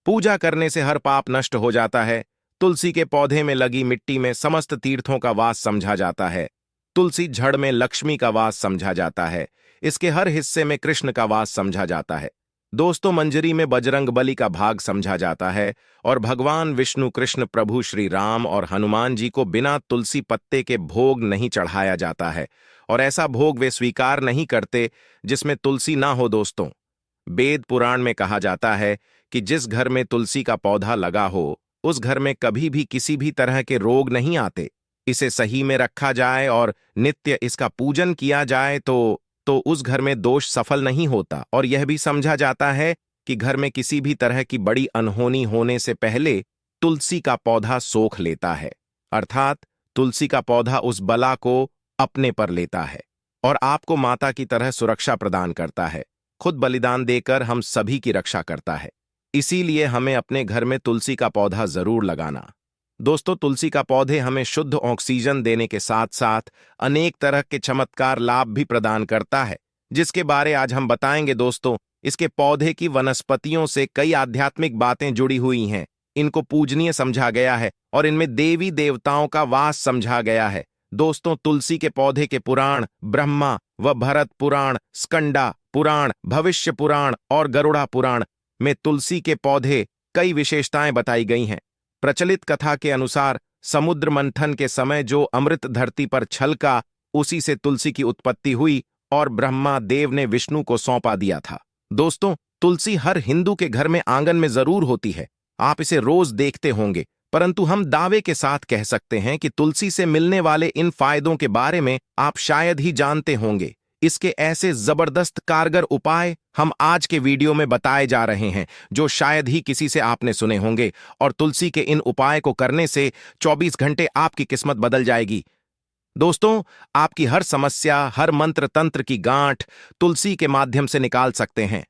पूजा करने से हर पाप नष्ट हो जाता है। तुलसी के पौधे में लगी मिट्टी में समस्त तीर्थों का वास समझा जाता है। तुलसी जड़ में लक्ष्मी का वास समझा जाता है। इसके हर हिस्से में कृष्ण का वास समझा जाता है। दोस्तों, मंजरी में बजरंगबली का भाग समझा जाता है और भगवान विष्णु, कृष्ण प्रभु श्री राम और हनुमान जी को बिना तुलसी पत्ते के भोग नहीं चढ़ाया जाता है, और ऐसा भोग वे स्वीकार नहीं करते जिसमें तुलसी ना हो। दोस्तों, वेद पुराण में कहा जाता है कि जिस घर में तुलसी का पौधा लगा हो, उस घर में कभी भी किसी भी तरह के रोग नहीं आते। इसे सही में रखा जाए और नित्य इसका पूजन किया जाए तो उस घर में दोष सफल नहीं होता, और यह भी समझा जाता है कि घर में किसी भी तरह की बड़ी अनहोनी होने से पहले तुलसी का पौधा सोख लेता है, अर्थात तुलसी का पौधा उस बला को अपने पर लेता है और आपको माता की तरह सुरक्षा प्रदान करता है। खुद बलिदान देकर हम सभी की रक्षा करता है। इसीलिए हमें अपने घर में तुलसी का पौधा जरूर लगाना। दोस्तों, तुलसी का पौधे हमें शुद्ध ऑक्सीजन देने के साथ साथ अनेक तरह के चमत्कार लाभ भी प्रदान करता है, जिसके बारे आज हम बताएंगे। दोस्तों, इसके पौधे की वनस्पतियों से कई आध्यात्मिक बातें जुड़ी हुई हैं। इनको पूजनीय समझा गया है और इनमें देवी देवताओं का वास समझा गया है। दोस्तों, तुलसी के पौधे के पुराण ब्रह्मा व भरत पुराण, स्कंदा पुराण, भविष्य पुराण और गरुड़ा पुराण में तुलसी के पौधे कई विशेषताएं बताई गई हैं। प्रचलित कथा के अनुसार समुद्र मंथन के समय जो अमृत धरती पर छलका, उसी से तुलसी की उत्पत्ति हुई और ब्रह्मा देव ने विष्णु को सौंपा दिया था। दोस्तों, तुलसी हर हिंदू के घर में आंगन में जरूर होती है। आप इसे रोज देखते होंगे, परंतु हम दावे के साथ कह सकते हैं कि तुलसी से मिलने वाले इन फायदों के बारे में आप शायद ही जानते होंगे। इसके ऐसे जबरदस्त कारगर उपाय हम आज के वीडियो में बताए जा रहे हैं, जो शायद ही किसी से आपने सुने होंगे, और तुलसी के इन उपाय को करने से 24 घंटे आपकी किस्मत बदल जाएगी। दोस्तों, आपकी हर समस्या, हर मंत्र तंत्र की गांठ तुलसी के माध्यम से निकाल सकते हैं।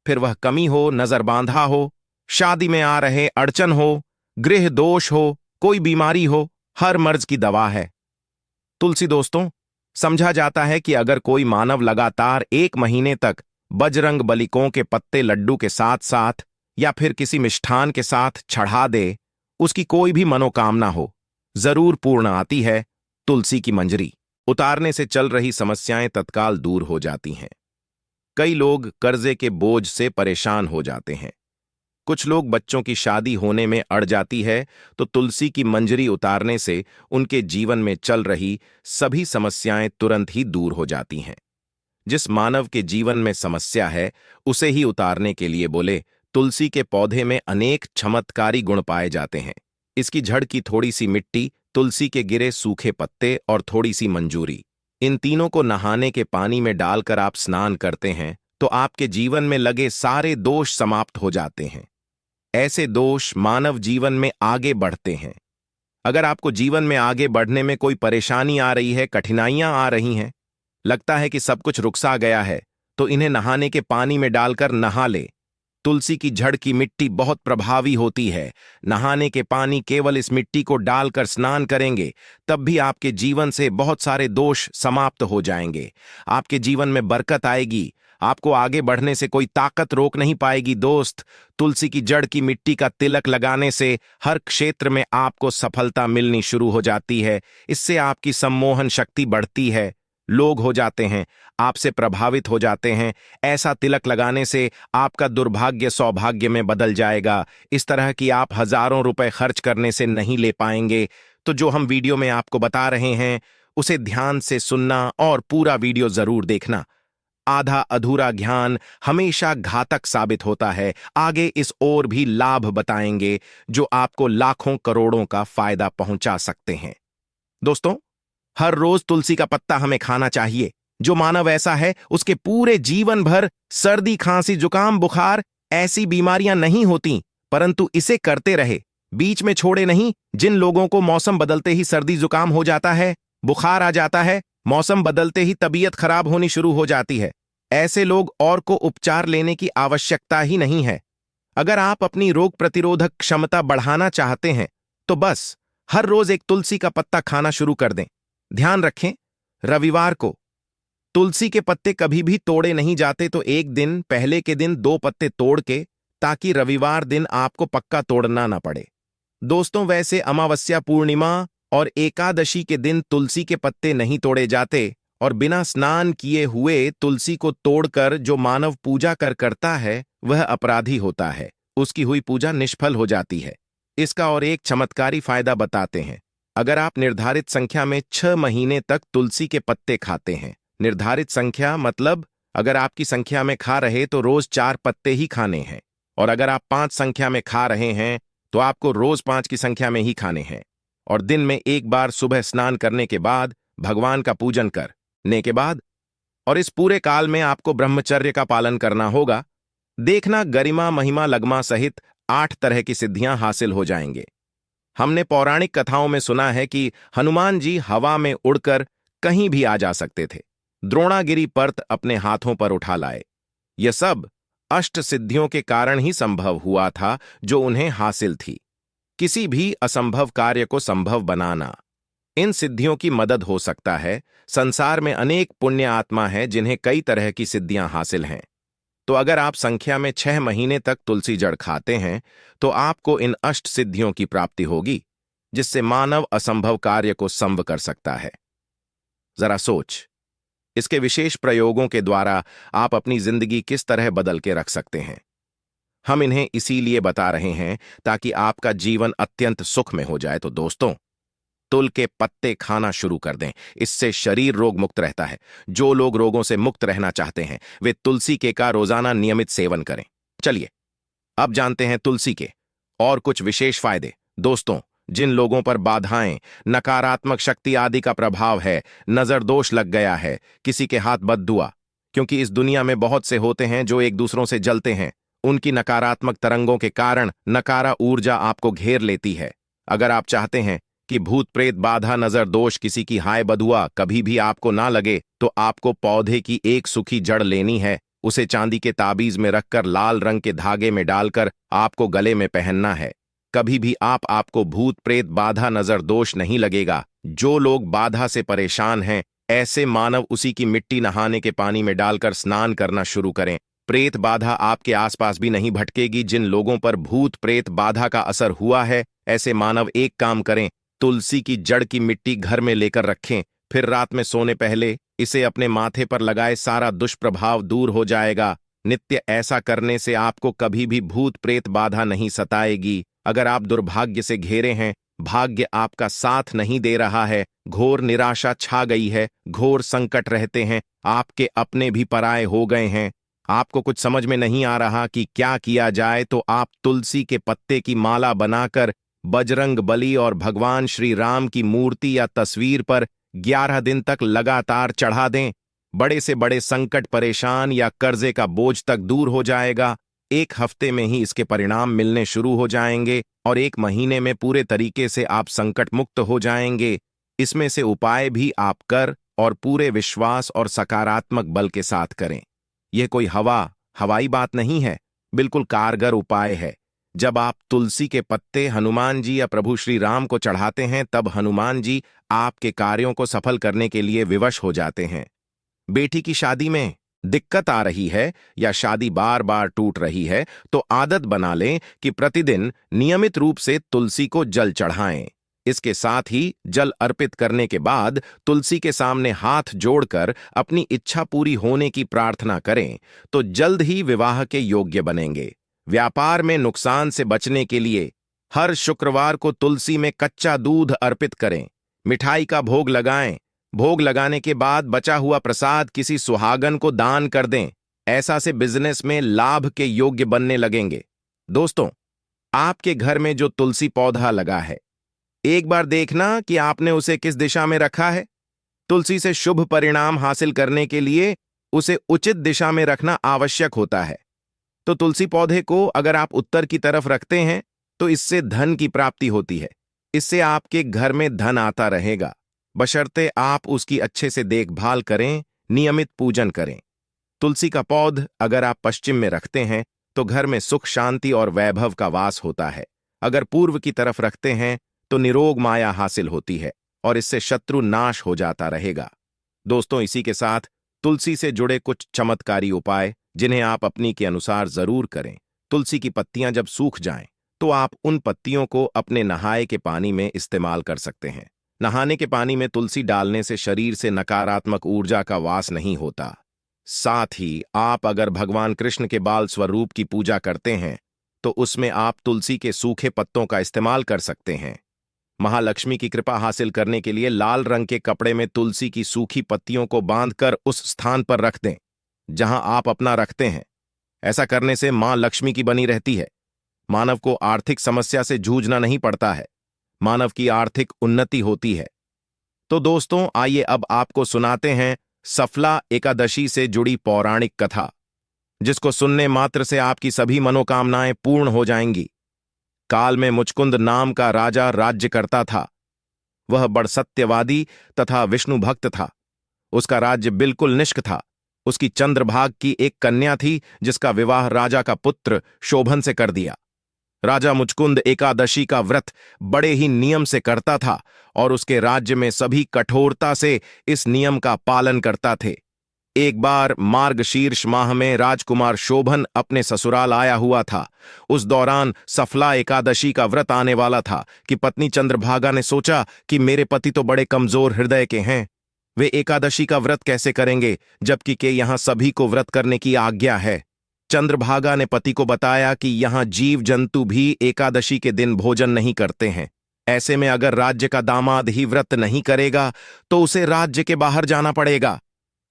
फिर वह कमी हो, नजर बांधा हो, शादी में आ रहे अड़चन हो, गृह दोष हो, कोई बीमारी हो, हर मर्ज की दवा है तुलसी। दोस्तों, समझा जाता है कि अगर कोई मानव लगातार 1 महीने तक बजरंग बलिकों के पत्ते लड्डू के साथ साथ या फिर किसी मिष्ठान के साथ चढ़ा दे, उसकी कोई भी मनोकामना हो, जरूर पूर्ण आती है। तुलसी की मंजरी उतारने से चल रही समस्याएं तत्काल दूर हो जाती हैं। कई लोग कर्जे के बोझ से परेशान हो जाते हैं। कुछ लोग बच्चों की शादी होने में अड़ जाती है, तो तुलसी की मंजरी उतारने से उनके जीवन में चल रही सभी समस्याएं तुरंत ही दूर हो जाती हैं। जिस मानव के जीवन में समस्या है, उसे ही उतारने के लिए बोले, तुलसी के पौधे में अनेक चमत्कारी गुण पाए जाते हैं। इसकी जड़ की थोड़ी सी मिट्टी, तुलसी के गिरे सूखे पत्ते और थोड़ी सी मंजूरी, इन तीनों को नहाने के पानी में डालकर आप स्नान करते हैं तो आपके जीवन में लगे सारे दोष समाप्त हो जाते हैं। ऐसे दोष मानव जीवन में आगे बढ़ते हैं। अगर आपको जीवन में आगे बढ़ने में कोई परेशानी आ रही है, कठिनाइयां आ रही हैं, लगता है कि सब कुछ रुकसा गया है, तो इन्हें नहाने के पानी में डालकर नहा ले। तुलसी की जड़ की मिट्टी बहुत प्रभावी होती है। नहाने के पानी केवल इस मिट्टी को डालकर स्नान करेंगे, तब भी आपके जीवन से बहुत सारे दोष समाप्त हो जाएंगे। आपके जीवन में बरकत आएगी। आपको आगे बढ़ने से कोई ताकत रोक नहीं पाएगी। दोस्त, तुलसी की जड़ की मिट्टी का तिलक लगाने से हर क्षेत्र में आपको सफलता मिलनी शुरू हो जाती है। इससे आपकी सम्मोहन शक्ति बढ़ती है। लोग हो जाते हैं, आपसे प्रभावित हो जाते हैं। ऐसा तिलक लगाने से आपका दुर्भाग्य सौभाग्य में बदल जाएगा। इस तरह की आप हजारों रुपए खर्च करने से नहीं ले पाएंगे। तो जो हम वीडियो में आपको बता रहे हैं, उसे ध्यान से सुनना और पूरा वीडियो जरूर देखना। आधा अधूरा ज्ञान हमेशा घातक साबित होता है। आगे इस ओर भी लाभ बताएंगे जो आपको लाखों करोड़ों का फायदा पहुंचा सकते हैं। दोस्तों, हर रोज तुलसी का पत्ता हमें खाना चाहिए। जो मानव ऐसा है, उसके पूरे जीवन भर सर्दी, खांसी, जुकाम, बुखार ऐसी बीमारियां नहीं होती, परंतु इसे करते रहे, बीच में छोड़े नहीं। जिन लोगों को मौसम बदलते ही सर्दी जुकाम हो जाता है, बुखार आ जाता है, मौसम बदलते ही तबीयत खराब होनी शुरू हो जाती है, ऐसे लोग और को उपचार लेने की आवश्यकता ही नहीं है। अगर आप अपनी रोग प्रतिरोधक क्षमता बढ़ाना चाहते हैं, तो बस हर रोज एक तुलसी का पत्ता खाना शुरू कर दें। ध्यान रखें, रविवार को तुलसी के पत्ते कभी भी तोड़े नहीं जाते, तो एक दिन पहले के दिन 2 पत्ते तोड़ के ताकि रविवार दिन आपको पक्का तोड़ना ना पड़े। दोस्तों, वैसे अमावस्या, पूर्णिमा और एकादशी के दिन तुलसी के पत्ते नहीं तोड़े जाते, और बिना स्नान किए हुए तुलसी को तोड़कर जो मानव पूजा करता है वह अपराधी होता है। उसकी हुई पूजा निष्फल हो जाती है। इसका और एक चमत्कारी फायदा बताते हैं। अगर आप निर्धारित संख्या में 6 महीने तक तुलसी के पत्ते खाते हैं, निर्धारित संख्या मतलब अगर आपकी संख्या में खा रहे तो रोज 4 पत्ते ही खाने हैं, और अगर आप 5 संख्या में खा रहे हैं तो आपको रोज 5 की संख्या में ही खाने हैं, और दिन में एक बार सुबह स्नान करने के बाद भगवान का पूजन करने के बाद, और इस पूरे काल में आपको ब्रह्मचर्य का पालन करना होगा। देखना, गरिमा, महिमा, लगमा सहित 8 तरह की सिद्धियां हासिल हो जाएंगे। हमने पौराणिक कथाओं में सुना है कि हनुमान जी हवा में उड़कर कहीं भी आ जा सकते थे, द्रोणागिरी पर्वत अपने हाथों पर उठा लाए। यह सब अष्ट सिद्धियों के कारण ही संभव हुआ था जो उन्हें हासिल थी। किसी भी असंभव कार्य को संभव बनाना इन सिद्धियों की मदद हो सकता है। संसार में अनेक पुण्य आत्मा हैं जिन्हें कई तरह की सिद्धियां हासिल हैं। तो अगर आप संख्या में 6 महीने तक तुलसी जड़ खाते हैं तो आपको इन अष्ट सिद्धियों की प्राप्ति होगी, जिससे मानव असंभव कार्य को संभव कर सकता है। जरा सोच, इसके विशेष प्रयोगों के द्वारा आप अपनी जिंदगी किस तरह बदल के रख सकते हैं। हम इन्हें इसीलिए बता रहे हैं ताकि आपका जीवन अत्यंत सुख में हो जाए। तो दोस्तों, तुल के पत्ते खाना शुरू कर दें, इससे शरीर रोग मुक्त रहता है। जो लोग रोगों से मुक्त रहना चाहते हैं वे तुलसी के का रोजाना नियमित सेवन करें। चलिए अब जानते हैं तुलसी के और कुछ विशेष फायदे। दोस्तों, जिन लोगों पर बाधाएं, नकारात्मक शक्ति आदि का प्रभाव है, नजर दोष लग गया है, किसी के हाथ बद्दुआ, क्योंकि इस दुनिया में बहुत से होते हैं जो एक दूसरों से जलते हैं, उनकी नकारात्मक तरंगों के कारण नकारा ऊर्जा आपको घेर लेती है। अगर आप चाहते हैं कि भूत प्रेत, बाधा, नजर दोष, किसी की हाय बदुआ कभी भी आपको ना लगे, तो आपको पौधे की एक सूखी जड़ लेनी है। उसे चांदी के ताबीज में रखकर लाल रंग के धागे में डालकर आपको गले में पहनना है। कभी भी आपको भूत प्रेत, बाधा, नजर दोष नहीं लगेगा। जो लोग बाधा से परेशान हैं ऐसे मानव उसी की मिट्टी नहाने के पानी में डालकर स्नान करना शुरू करें। प्रेत बाधा आपके आसपास भी नहीं भटकेगी। जिन लोगों पर भूत प्रेत बाधा का असर हुआ है ऐसे मानव एक काम करें, तुलसी की जड़ की मिट्टी घर में लेकर रखें, फिर रात में सोने पहले इसे अपने माथे पर लगाए, सारा दुष्प्रभाव दूर हो जाएगा। नित्य ऐसा करने से आपको कभी भी भूत प्रेत बाधा नहीं सताएगी। अगर आप दुर्भाग्य से घेरे हैं, भाग्य आपका साथ नहीं दे रहा है, घोर निराशा छा गई है, घोर संकट रहते हैं, आपके अपने भी पराये हो गए हैं, आपको कुछ समझ में नहीं आ रहा कि क्या किया जाए, तो आप तुलसी के पत्ते की माला बनाकर बजरंग बली और भगवान श्री राम की मूर्ति या तस्वीर पर 11 दिन तक लगातार चढ़ा दें। बड़े से बड़े संकट, परेशान या कर्जे का बोझ तक दूर हो जाएगा। 1 हफ्ते में ही इसके परिणाम मिलने शुरू हो जाएंगे और 1 महीने में पूरे तरीके से आप संकट मुक्त हो जाएंगे। इसमें से उपाय भी आप कर और पूरे विश्वास और सकारात्मक बल के साथ करें। यह कोई हवाई बात नहीं है, बिल्कुल कारगर उपाय है। जब आप तुलसी के पत्ते हनुमान जी या प्रभु श्री राम को चढ़ाते हैं तब हनुमान जी आपके कार्यों को सफल करने के लिए विवश हो जाते हैं। बेटी की शादी में दिक्कत आ रही है या शादी बार बार टूट रही है तो आदत बना लें कि प्रतिदिन नियमित रूप से तुलसी को जल चढ़ाएं। इसके साथ ही जल अर्पित करने के बाद तुलसी के सामने हाथ जोड़कर अपनी इच्छा पूरी होने की प्रार्थना करें तो जल्द ही विवाह के योग्य बनेंगे। व्यापार में नुकसान से बचने के लिए हर शुक्रवार को तुलसी में कच्चा दूध अर्पित करें, मिठाई का भोग लगाएं। भोग लगाने के बाद बचा हुआ प्रसाद किसी सुहागन को दान कर दें। ऐसा से बिजनेस में लाभ के योग्य बनने लगेंगे। दोस्तों, आपके घर में जो तुलसी पौधा लगा है, एक बार देखना कि आपने उसे किस दिशा में रखा है। तुलसी से शुभ परिणाम हासिल करने के लिए उसे उचित दिशा में रखना आवश्यक होता है। तो तुलसी पौधे को अगर आप उत्तर की तरफ रखते हैं तो इससे धन की प्राप्ति होती है। इससे आपके घर में धन आता रहेगा, बशर्ते आप उसकी अच्छे से देखभाल करें, नियमित पूजन करें। तुलसी का पौध अगर आप पश्चिम में रखते हैं तो घर में सुख, शांति और वैभव का वास होता है। अगर पूर्व की तरफ रखते हैं तो निरोग माया हासिल होती है और इससे शत्रु नाश हो जाता रहेगा। दोस्तों, इसी के साथ तुलसी से जुड़े कुछ चमत्कारी उपाय जिन्हें आप अपनी के अनुसार जरूर करें। तुलसी की पत्तियां जब सूख जाएं, तो आप उन पत्तियों को अपने नहाए के पानी में इस्तेमाल कर सकते हैं। नहाने के पानी में तुलसी डालने से शरीर से नकारात्मक ऊर्जा का वास नहीं होता। साथ ही आप अगर भगवान कृष्ण के बाल स्वरूप की पूजा करते हैं, तो उसमें आप तुलसी के सूखे पत्तों का इस्तेमाल कर सकते हैं। महालक्ष्मी की कृपा हासिल करने के लिए लाल रंग के कपड़े में तुलसी की सूखी पत्तियों को बांधकर उस स्थान पर रख दें जहां आप अपना रखते हैं। ऐसा करने से मां लक्ष्मी की बनी रहती है। मानव को आर्थिक समस्या से जूझना नहीं पड़ता है। मानव की आर्थिक उन्नति होती है। तो दोस्तों, आइए अब आपको सुनाते हैं सफला एकादशी से जुड़ी पौराणिक कथा, जिसको सुनने मात्र से आपकी सभी मनोकामनाएं पूर्ण हो जाएंगी। काल में मुचकुंद नाम का राजा राज्य करता था। वह बड़ सत्यवादी तथा विष्णु भक्त था। उसका राज्य बिल्कुल निष्क था। उसकी चंद्रभाग की एक कन्या थी, जिसका विवाह राजा का पुत्र शोभन से कर दिया। राजा मुचकुंद एकादशी का व्रत बड़े ही नियम से करता था और उसके राज्य में सभी कठोरता से इस नियम का पालन करता थे। एक बार मार्गशीर्ष माह में राजकुमार शोभन अपने ससुराल आया हुआ था। उस दौरान सफला एकादशी का व्रत आने वाला था कि पत्नी चंद्रभागा ने सोचा कि मेरे पति तो बड़े कमजोर हृदय के हैं, वे एकादशी का व्रत कैसे करेंगे, जबकि के यहाँ सभी को व्रत करने की आज्ञा है। चंद्रभागा ने पति को बताया कि यहाँ जीव जंतु भी एकादशी के दिन भोजन नहीं करते हैं। ऐसे में अगर राज्य का दामाद ही व्रत नहीं करेगा तो उसे राज्य के बाहर जाना पड़ेगा।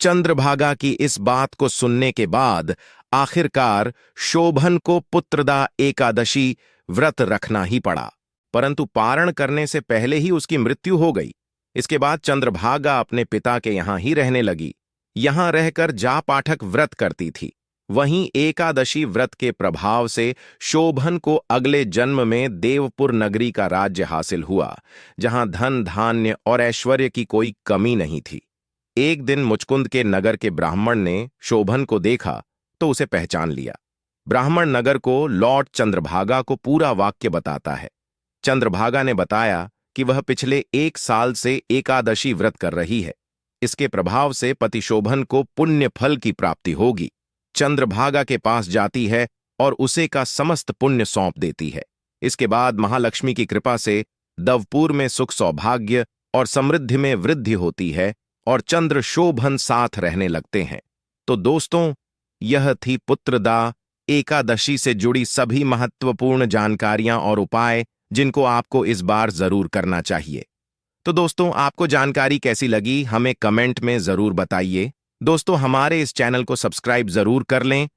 चंद्रभागा की इस बात को सुनने के बाद आखिरकार शोभन को पुत्रदा एकादशी व्रत रखना ही पड़ा, परंतु पारण करने से पहले ही उसकी मृत्यु हो गई। इसके बाद चंद्रभागा अपने पिता के यहां ही रहने लगी। यहां रहकर जा पाठक व्रत करती थी। वहीं एकादशी व्रत के प्रभाव से शोभन को अगले जन्म में देवपुर नगरी का राज्य हासिल हुआ, जहां धन धान्य और ऐश्वर्य की कोई कमी नहीं थी। एक दिन मुचकुंद के नगर के ब्राह्मण ने शोभन को देखा तो उसे पहचान लिया। ब्राह्मण नगर को लौट चंद्रभागा को पूरा वाक्य बताता है। चंद्रभागा ने बताया कि वह पिछले 1 साल से एकादशी व्रत कर रही है। इसके प्रभाव से पति शोभन को पुण्य फल की प्राप्ति होगी। चंद्रभागा के पास जाती है और उसे का समस्त पुण्य सौंप देती है। इसके बाद महालक्ष्मी की कृपा से दवपुर में सुख सौभाग्य और समृद्धि में वृद्धि होती है और चंद्र शोभन साथ रहने लगते हैं। तो दोस्तों, यह थी पुत्रदा एकादशी से जुड़ी सभी महत्वपूर्ण जानकारियां और उपाय, जिनको आपको इस बार जरूर करना चाहिए। तो दोस्तों, आपको जानकारी कैसी लगी हमें कमेंट में जरूर बताइए। दोस्तों, हमारे इस चैनल को सब्सक्राइब जरूर कर लें